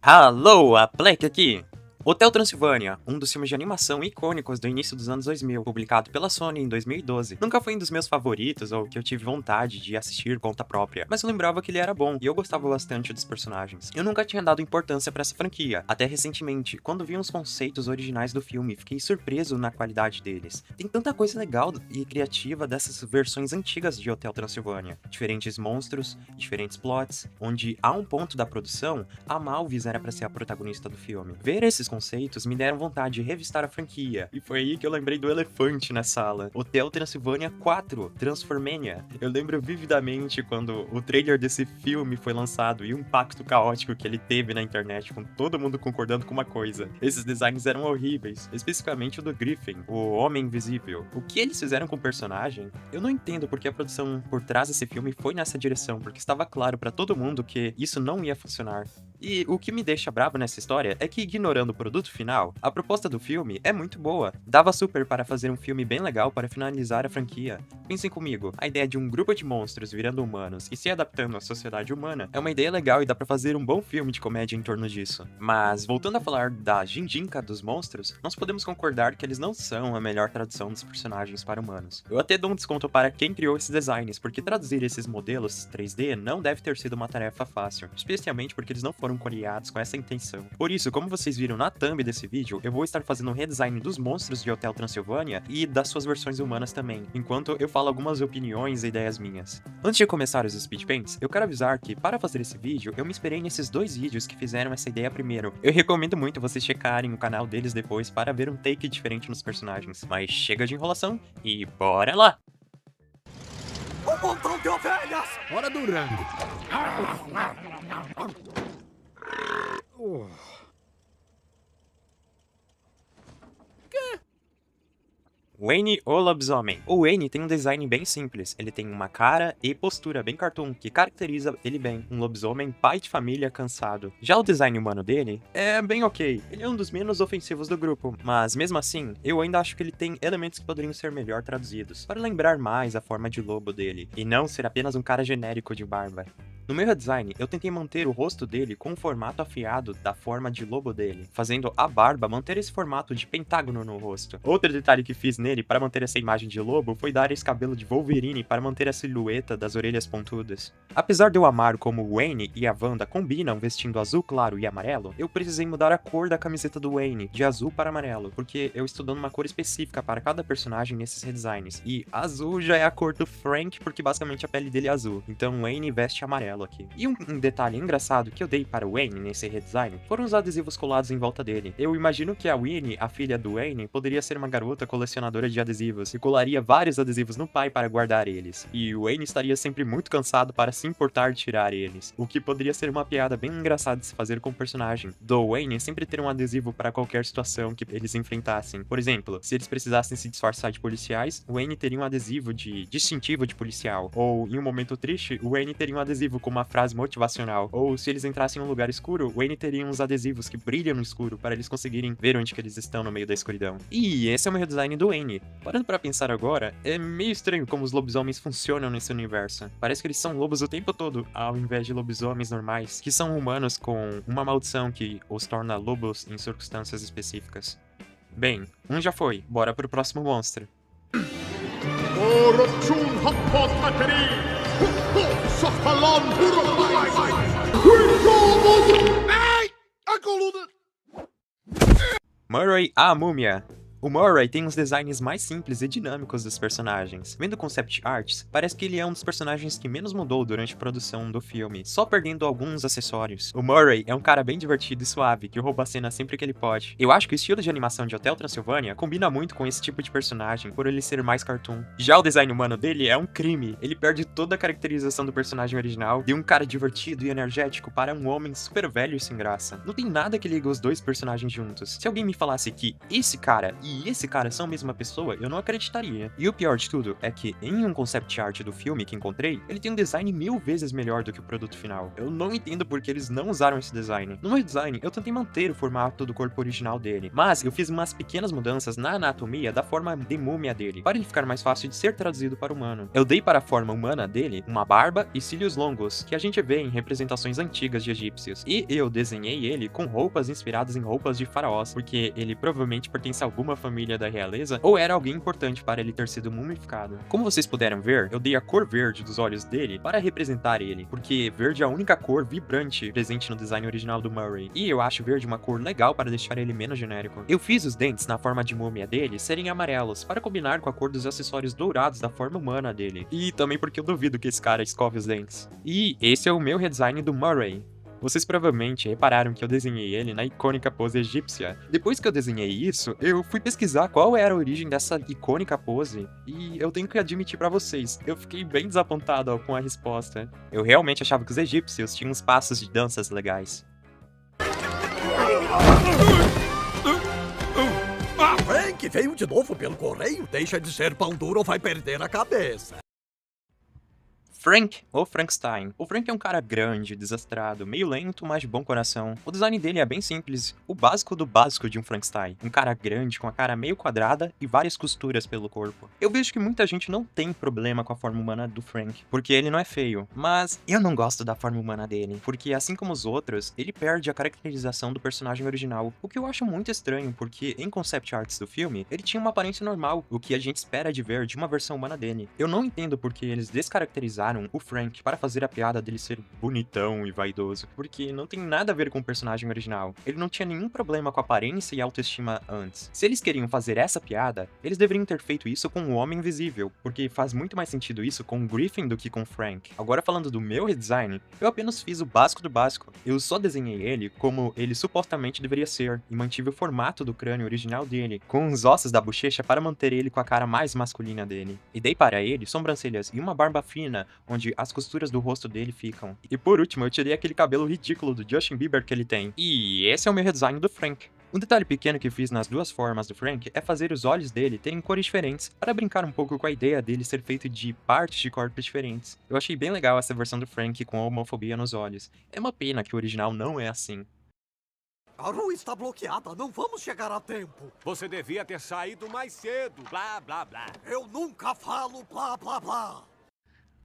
Alô, a Black aqui! Hotel Transilvânia, um dos filmes de animação icônicos do início dos anos 2000, publicado pela Sony em 2012. Nunca foi um dos meus favoritos ou que eu tive vontade de assistir conta própria, mas eu lembrava que ele era bom e eu gostava bastante dos personagens. Eu nunca tinha dado importância pra essa franquia, até recentemente, quando vi os conceitos originais do filme, fiquei surpreso na qualidade deles. Tem tanta coisa legal e criativa dessas versões antigas de Hotel Transilvânia. Diferentes monstros, diferentes plots, onde há um ponto da produção, a Malvis era pra ser a protagonista do filme. Ver esses conceitos me deram vontade de revistar a franquia, e foi aí que eu lembrei do elefante na sala. Hotel Transilvânia 4, Transformania. Eu lembro vividamente quando o trailer desse filme foi lançado e o impacto caótico que ele teve na internet, com todo mundo concordando com uma coisa. Esses designs eram horríveis, especificamente o do Griffin, o Homem Invisível. O que eles fizeram com o personagem? Eu não entendo porque a produção por trás desse filme foi nessa direção, porque estava claro pra todo mundo que isso não ia funcionar. E o que me deixa bravo nessa história é que, ignorando o produto final, a proposta do filme é muito boa. Dava super para fazer um filme bem legal para finalizar a franquia. Pensem comigo, a ideia de um grupo de monstros virando humanos e se adaptando à sociedade humana é uma ideia legal e dá pra fazer um bom filme de comédia em torno disso. Mas, voltando a falar da Jinjinka dos monstros, nós podemos concordar que eles não são a melhor tradução dos personagens para humanos. Eu até dou um desconto para quem criou esses designs, porque traduzir esses modelos 3D não deve ter sido uma tarefa fácil, especialmente porque eles não foram criados com essa intenção. Por isso, como vocês viram na thumb desse vídeo, eu vou estar fazendo um redesign dos monstros de Hotel Transilvânia e das suas versões humanas também, enquanto eu falo algumas opiniões e ideias minhas. Antes de começar os speedpaints, eu quero avisar que, para fazer esse vídeo, eu me inspirei nesses dois vídeos que fizeram essa ideia primeiro. Eu recomendo muito vocês checarem o canal deles depois para ver um take diferente nos personagens. Mas chega de enrolação e bora lá! Um montão de ovelhas! Hora do rango. Wayne o Lobisomem. O Wayne tem um design bem simples, ele tem uma cara e postura bem cartoon, que caracteriza ele bem, um lobisomem pai de família cansado. Já o design humano dele é bem ok, ele é um dos menos ofensivos do grupo, mas mesmo assim, eu ainda acho que ele tem elementos que poderiam ser melhor traduzidos, para lembrar mais a forma de lobo dele, e não ser apenas um cara genérico de barba. No meu redesign, eu tentei manter o rosto dele com o formato afiado da forma de lobo dele, fazendo a barba manter esse formato de pentágono no rosto. Outro detalhe que fiz nele para manter essa imagem de lobo foi dar esse cabelo de Wolverine para manter a silhueta das orelhas pontudas. Apesar de eu amar como o Wayne e a Wanda combinam vestindo azul claro e amarelo, eu precisei mudar a cor da camiseta do Wayne, de azul para amarelo, porque eu estou dando uma cor específica para cada personagem nesses redesigns, e azul já é a cor do Frank porque basicamente a pele dele é azul, então o Wayne veste amarelo aqui. E um detalhe engraçado que eu dei para o Wayne nesse redesign foram os adesivos colados em volta dele. Eu imagino que a Winnie, a filha do Wayne, poderia ser uma garota colecionadora de adesivos e colaria vários adesivos no pai para guardar eles. E o Wayne estaria sempre muito cansado para se importar de tirar eles, o que poderia ser uma piada bem engraçada de se fazer com o personagem, do Wayne sempre ter um adesivo para qualquer situação que eles enfrentassem. Por exemplo, se eles precisassem se disfarçar de policiais, o Wayne teria um adesivo de distintivo de policial, ou em um momento triste, o Wayne teria um adesivo com uma frase motivacional, ou se eles entrassem em um lugar escuro, o Wayne teria uns adesivos que brilham no escuro para eles conseguirem ver onde que eles estão no meio da escuridão. E esse é o meu design do Wayne. Parando pra pensar agora, é meio estranho como os lobisomens funcionam nesse universo. Parece que eles são lobos o tempo todo, ao invés de lobisomens normais, que são humanos com uma maldição que os torna lobos em circunstâncias específicas. Bem, um já foi, bora pro próximo monstro. Murray a Múmia. O Murray tem uns designs mais simples e dinâmicos dos personagens. Vendo concept arts, parece que ele é um dos personagens que menos mudou durante a produção do filme, só perdendo alguns acessórios. O Murray é um cara bem divertido e suave, que rouba a cena sempre que ele pode. Eu acho que o estilo de animação de Hotel Transilvânia combina muito com esse tipo de personagem, por ele ser mais cartoon. Já o design humano dele é um crime, ele perde toda a caracterização do personagem original, de um cara divertido e energético para um homem super velho e sem graça. Não tem nada que liga os dois personagens juntos. Se alguém me falasse que esse cara e esse cara são a mesma pessoa, eu não acreditaria. E o pior de tudo é que em um concept art do filme que encontrei, ele tem um design 1000 vezes melhor do que o produto final. Eu não entendo porque eles não usaram esse design. No meu design, eu tentei manter o formato do corpo original dele, mas eu fiz umas pequenas mudanças na anatomia da forma de múmia dele, para ele ficar mais fácil de ser traduzido para o humano. Eu dei para a forma humana dele uma barba e cílios longos, que a gente vê em representações antigas de egípcios, e eu desenhei ele com roupas inspiradas em roupas de faraós, porque ele provavelmente pertence a alguma família da realeza, ou era alguém importante para ele ter sido mumificado. Como vocês puderam ver, eu dei a cor verde dos olhos dele para representar ele, porque verde é a única cor vibrante presente no design original do Murray, e eu acho verde uma cor legal para deixar ele menos genérico. Eu fiz os dentes na forma de múmia dele serem amarelos, para combinar com a cor dos acessórios dourados da forma humana dele, e também porque eu duvido que esse cara escove os dentes. E esse é o meu redesign do Murray. Vocês provavelmente repararam que eu desenhei ele na icônica pose egípcia. Depois que eu desenhei isso, eu fui pesquisar qual era a origem dessa icônica pose, e eu tenho que admitir pra vocês, eu fiquei bem desapontado com a resposta. Eu realmente achava que os egípcios tinham uns passos de danças legais. Frank veio de novo pelo correio. Deixa de ser pão duro ou vai perder a cabeça. Frank, ou Frankenstein. O Frank é um cara grande, desastrado, meio lento, mas de bom coração. O design dele é bem simples, o básico do básico de um Frankenstein. Um cara grande, com a cara meio quadrada e várias costuras pelo corpo. Eu vejo que muita gente não tem problema com a forma humana do Frank, porque ele não é feio. Mas eu não gosto da forma humana dele, porque assim como os outros, ele perde a caracterização do personagem original. O que eu acho muito estranho, porque em concept arts do filme, ele tinha uma aparência normal, o que a gente espera de ver de uma versão humana dele. Eu não entendo porque eles descaracterizaram o Frank para fazer a piada dele ser bonitão e vaidoso, porque não tem nada a ver com o personagem original. Ele não tinha nenhum problema com aparência e autoestima antes. Se eles queriam fazer essa piada, eles deveriam ter feito isso com o Homem Invisível, porque faz muito mais sentido isso com o Griffin do que com o Frank. Agora falando do meu redesign, eu apenas fiz o básico do básico. Eu só desenhei ele como ele supostamente deveria ser, e mantive o formato do crânio original dele, com os ossos da bochecha para manter ele com a cara mais masculina dele. E dei para ele sobrancelhas e uma barba fina, onde as costuras do rosto dele ficam. E por último, eu tirei aquele cabelo ridículo do Justin Bieber que ele tem. E esse é o meu redesign do Frank. Um detalhe pequeno que fiz nas duas formas do Frank é fazer os olhos dele terem cores diferentes, para brincar um pouco com a ideia dele ser feito de partes de corpos diferentes. Eu achei bem legal essa versão do Frank com a homofobia nos olhos. É uma pena que o original não é assim. A rua está bloqueada, não vamos chegar a tempo. Você devia ter saído mais cedo, blá blá blá. Eu nunca falo blá blá blá.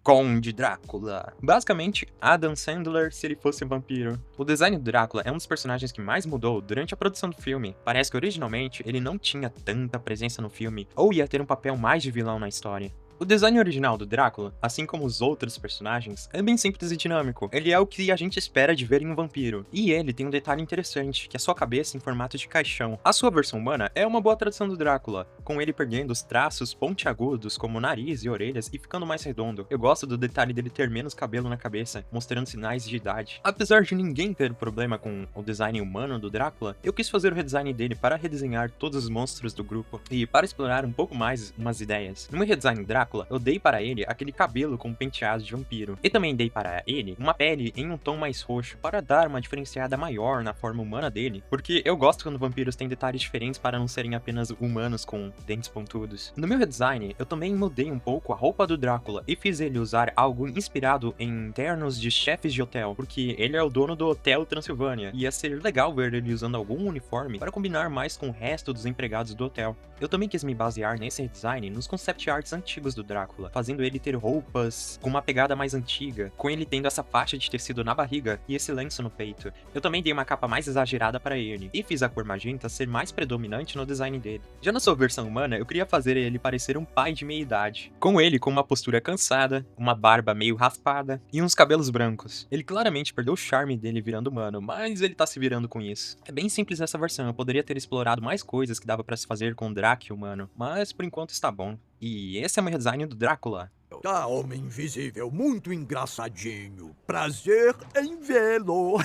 Conde Drácula. Basicamente, Adam Sandler se ele fosse um vampiro. O design do Drácula é um dos personagens que mais mudou durante a produção do filme. Parece que originalmente ele não tinha tanta presença no filme, ou ia ter um papel mais de vilão na história. O design original do Drácula, assim como os outros personagens, é bem simples e dinâmico. Ele é o que a gente espera de ver em um vampiro. E ele tem um detalhe interessante, que é a sua cabeça em formato de caixão. A sua versão humana é uma boa tradução do Drácula, com ele perdendo os traços pontiagudos como nariz e orelhas e ficando mais redondo. Eu gosto do detalhe dele ter menos cabelo na cabeça, mostrando sinais de idade. Apesar de ninguém ter problema com o design humano do Drácula, eu quis fazer o redesign dele para redesenhar todos os monstros do grupo e para explorar um pouco mais umas ideias. No meu redesign Drácula, eu dei para ele aquele cabelo com penteados de vampiro. E também dei para ele uma pele em um tom mais roxo, para dar uma diferenciada maior na forma humana dele, porque eu gosto quando vampiros têm detalhes diferentes para não serem apenas humanos com dentes pontudos. No meu redesign, eu também mudei um pouco a roupa do Drácula e fiz ele usar algo inspirado em ternos de chefes de hotel, porque ele é o dono do Hotel Transilvânia, e ia ser legal ver ele usando algum uniforme para combinar mais com o resto dos empregados do hotel. Eu também quis me basear nesse redesign nos concept arts antigos do Drácula, fazendo ele ter roupas com uma pegada mais antiga, com ele tendo essa faixa de tecido na barriga e esse lenço no peito. Eu também dei uma capa mais exagerada para ele, e fiz a cor magenta ser mais predominante no design dele. Já na sua versão humana, eu queria fazer ele parecer um pai de meia idade, com ele com uma postura cansada, uma barba meio raspada e uns cabelos brancos. Ele claramente perdeu o charme dele virando humano, mas ele tá se virando com isso. É bem simples essa versão, eu poderia ter explorado mais coisas que dava para se fazer com o Drácula humano, mas por enquanto está bom. E esse é o meu redesign do Drácula. Ah, Homem Invisível, muito engraçadinho. Prazer em vê-lo.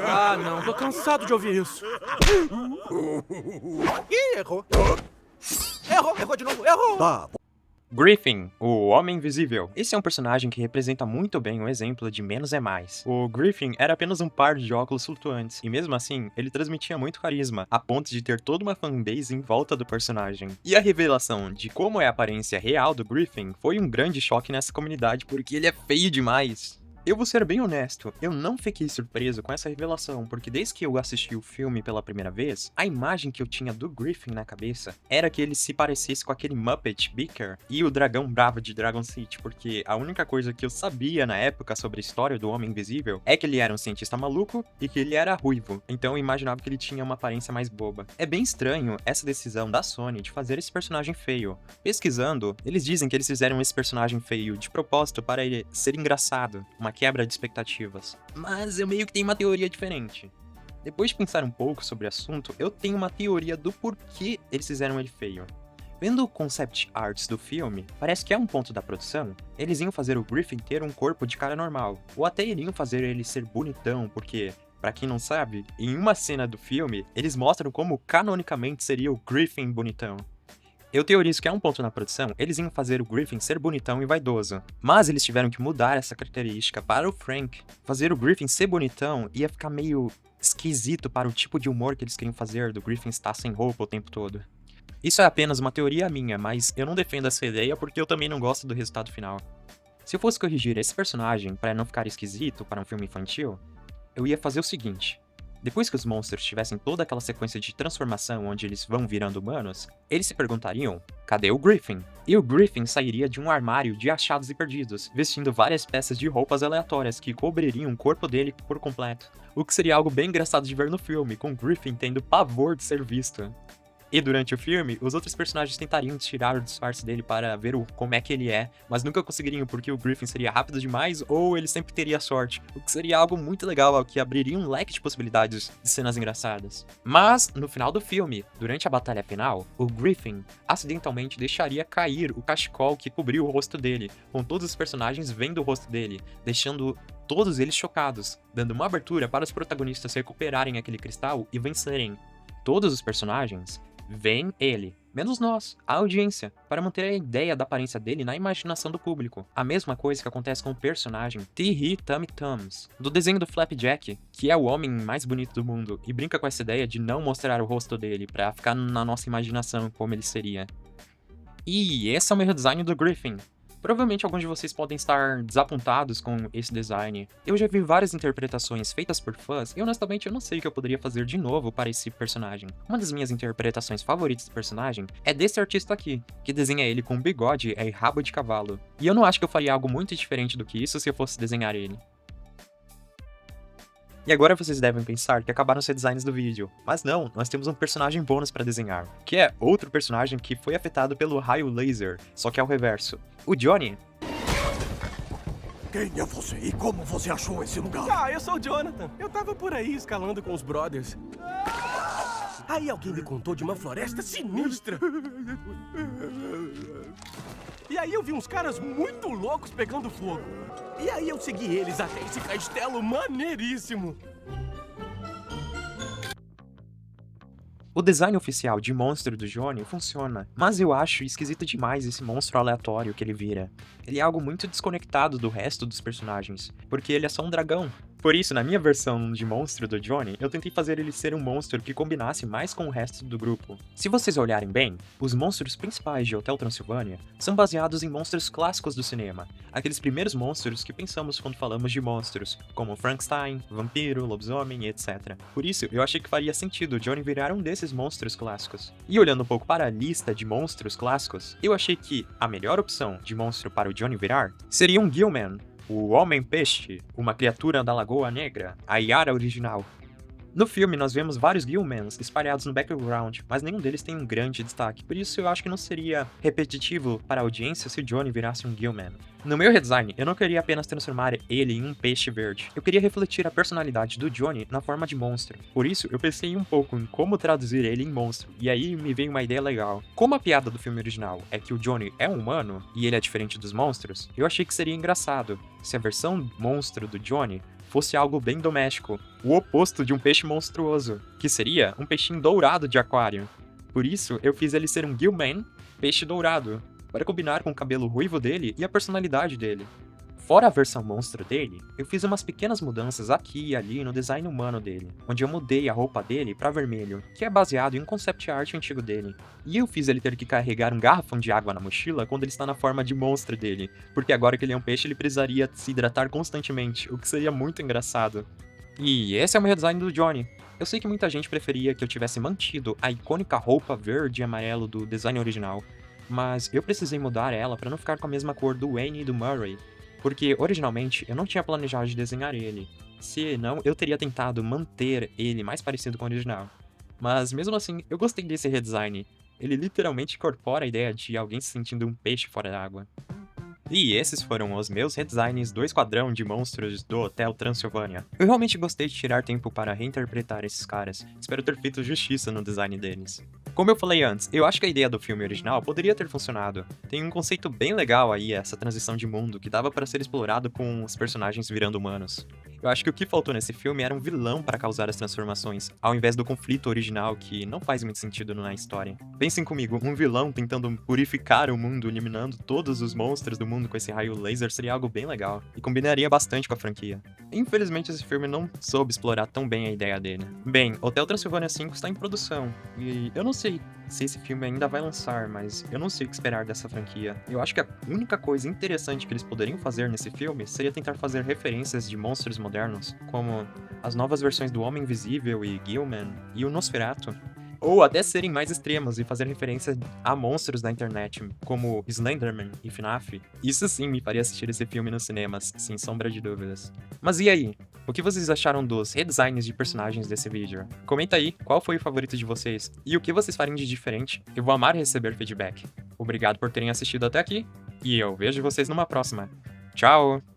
Ah, não, tô cansado de ouvir isso. Ih, errou. Errou de novo, errou. Tá, Griffin, o Homem Invisível. Esse é um personagem que representa muito bem um exemplo de menos é mais. O Griffin era apenas um par de óculos flutuantes, e mesmo assim, ele transmitia muito carisma, a ponto de ter toda uma fanbase em volta do personagem. E a revelação de como é a aparência real do Griffin foi um grande choque nessa comunidade, porque ele é feio demais. Eu vou ser bem honesto, eu não fiquei surpreso com essa revelação, porque desde que eu assisti o filme pela primeira vez, a imagem que eu tinha do Griffin na cabeça era que ele se parecesse com aquele Muppet Beaker e o dragão bravo de Dragon City, porque a única coisa que eu sabia na época sobre a história do Homem Invisível é que ele era um cientista maluco e que ele era ruivo, então eu imaginava que ele tinha uma aparência mais boba. É bem estranho essa decisão da Sony de fazer esse personagem feio. Pesquisando, eles dizem que eles fizeram esse personagem feio de propósito para ele ser engraçado, uma quebra de expectativas. Mas eu meio que tenho uma teoria diferente. Depois de pensar um pouco sobre o assunto, eu tenho uma teoria do porquê eles fizeram ele feio. Vendo o concept arts do filme, parece que é um ponto da produção, eles iam fazer o Griffin ter um corpo de cara normal, ou até iriam fazer ele ser bonitão, porque, pra quem não sabe, em uma cena do filme, eles mostram como canonicamente seria o Griffin bonitão. Eu teorizo que é um ponto na produção, eles iam fazer o Griffin ser bonitão e vaidoso. Mas eles tiveram que mudar essa característica para o Frank. Fazer o Griffin ser bonitão ia ficar meio esquisito para o tipo de humor que eles queriam fazer do Griffin estar sem roupa o tempo todo. Isso é apenas uma teoria minha, mas eu não defendo essa ideia porque eu também não gosto do resultado final. Se eu fosse corrigir esse personagem para não ficar esquisito para um filme infantil, eu ia fazer o seguinte. Depois que os monstros tivessem toda aquela sequência de transformação onde eles vão virando humanos, eles se perguntariam, cadê o Griffin? E o Griffin sairia de um armário de achados e perdidos, vestindo várias peças de roupas aleatórias que cobririam o corpo dele por completo. O que seria algo bem engraçado de ver no filme, com o Griffin tendo pavor de ser visto. E durante o filme, os outros personagens tentariam tirar o disfarce dele para ver como é que ele é, mas nunca conseguiriam porque o Griffin seria rápido demais ou ele sempre teria sorte, o que seria algo muito legal, que abriria um leque de possibilidades de cenas engraçadas. Mas, no final do filme, durante a batalha final, o Griffin acidentalmente deixaria cair o cachecol que cobriu o rosto dele, com todos os personagens vendo o rosto dele, deixando todos eles chocados, dando uma abertura para os protagonistas recuperarem aquele cristal e vencerem. Todos os personagens veem ele, menos nós, a audiência, para manter a ideia da aparência dele na imaginação do público. A mesma coisa que acontece com o personagem T.H. Tummy Tums, do desenho do Flapjack, que é o homem mais bonito do mundo, e brinca com essa ideia de não mostrar o rosto dele, para ficar na nossa imaginação como ele seria. E esse é o meu redesign do Griffin. Provavelmente alguns de vocês podem estar desapontados com esse design. Eu já vi várias interpretações feitas por fãs e honestamente eu não sei o que eu poderia fazer de novo para esse personagem. Uma das minhas interpretações favoritas do personagem é desse artista aqui, que desenha ele com bigode e rabo de cavalo. E eu não acho que eu faria algo muito diferente do que isso se eu fosse desenhar ele. E agora vocês devem pensar que acabaram os redesigns do vídeo, mas não, nós temos um personagem bônus para desenhar, que é outro personagem que foi afetado pelo raio laser, só que ao reverso. O Johnny. Quem é você e como você achou esse lugar? Ah, eu sou o Jonathan. Eu tava por aí escalando com os brothers. Aí alguém me contou de uma floresta sinistra. E aí eu vi uns caras muito loucos pegando fogo. E aí eu segui eles até esse castelo maneiríssimo. O design oficial de monstro do Johnny funciona, mas eu acho esquisito demais esse monstro aleatório que ele vira. Ele é algo muito desconectado do resto dos personagens, porque ele é só um dragão. Por isso, na minha versão de monstro do Johnny, eu tentei fazer ele ser um monstro que combinasse mais com o resto do grupo. Se vocês olharem bem, os monstros principais de Hotel Transilvânia são baseados em monstros clássicos do cinema, aqueles primeiros monstros que pensamos quando falamos de monstros, como Frankenstein, vampiro, lobisomem, etc. Por isso, eu achei que faria sentido o Johnny virar um desses monstros clássicos. E olhando um pouco para a lista de monstros clássicos, eu achei que a melhor opção de monstro para o Johnny virar seria um Gillman, o Homem-Peixe, uma criatura da Lagoa Negra, a Yara original. No filme, nós vemos vários Gillmans espalhados no background, mas nenhum deles tem um grande destaque, por isso eu acho que não seria repetitivo para a audiência se o Johnny virasse um Gillman. No meu redesign, eu não queria apenas transformar ele em um peixe verde. Eu queria refletir a personalidade do Johnny na forma de monstro. Por isso, eu pensei um pouco em como traduzir ele em monstro, e aí me veio uma ideia legal. Como a piada do filme original é que o Johnny é um humano, e ele é diferente dos monstros, eu achei que seria engraçado se a versão monstro do Johnny fosse algo bem doméstico, o oposto de um peixe monstruoso, que seria um peixinho dourado de aquário. Por isso, eu fiz ele ser um Gillman, peixe dourado. para combinar com o cabelo ruivo dele e a personalidade dele. Fora a versão monstro dele, eu fiz umas pequenas mudanças aqui e ali no design humano dele, onde eu mudei a roupa dele para vermelho, que é baseado em um concept art antigo dele. E eu fiz ele ter que carregar um garrafão de água na mochila quando ele está na forma de monstro dele, porque agora que ele é um peixe ele precisaria se hidratar constantemente, o que seria muito engraçado. E esse é o meu redesign do Johnny. Eu sei que muita gente preferia que eu tivesse mantido a icônica roupa verde e amarelo do design original, mas eu precisei mudar ela para não ficar com a mesma cor do Wayne e do Murray, porque originalmente eu não tinha planejado de desenhar ele, senão eu teria tentado manter ele mais parecido com o original. Mas mesmo assim, eu gostei desse redesign, ele literalmente incorpora a ideia de alguém se sentindo um peixe fora da água. E esses foram os meus redesigns do Esquadrão de Monstros do Hotel Transilvânia. Eu realmente gostei de tirar tempo para reinterpretar esses caras, espero ter feito justiça no design deles. Como eu falei antes, eu acho que a ideia do filme original poderia ter funcionado. Tem um conceito bem legal aí, essa transição de mundo, que dava para ser explorado com os personagens virando humanos. Eu acho que o que faltou nesse filme era um vilão para causar as transformações, ao invés do conflito original que não faz muito sentido na história. Pensem comigo, um vilão tentando purificar o mundo, eliminando todos os monstros do mundo com esse raio laser seria algo bem legal, e combinaria bastante com a franquia. Infelizmente esse filme não soube explorar tão bem a ideia dele. Bem, Hotel Transilvânia 5 está em produção, e eu não sei se esse filme ainda vai lançar, mas eu não sei o que esperar dessa franquia. Eu acho que a única coisa interessante que eles poderiam fazer nesse filme seria tentar fazer referências de monstros modernos, como as novas versões do Homem Invisível e Gilman e o Nosferatu. Ou até serem mais extremos e fazer referência a monstros da internet, como Slenderman e FNAF. Isso sim me faria assistir esse filme nos cinemas, sem sombra de dúvidas. Mas e aí? O que vocês acharam dos redesigns de personagens desse vídeo? Comenta aí qual foi o favorito de vocês e o que vocês fariam de diferente. Eu vou amar receber feedback. Obrigado por terem assistido até aqui e eu vejo vocês numa próxima. Tchau!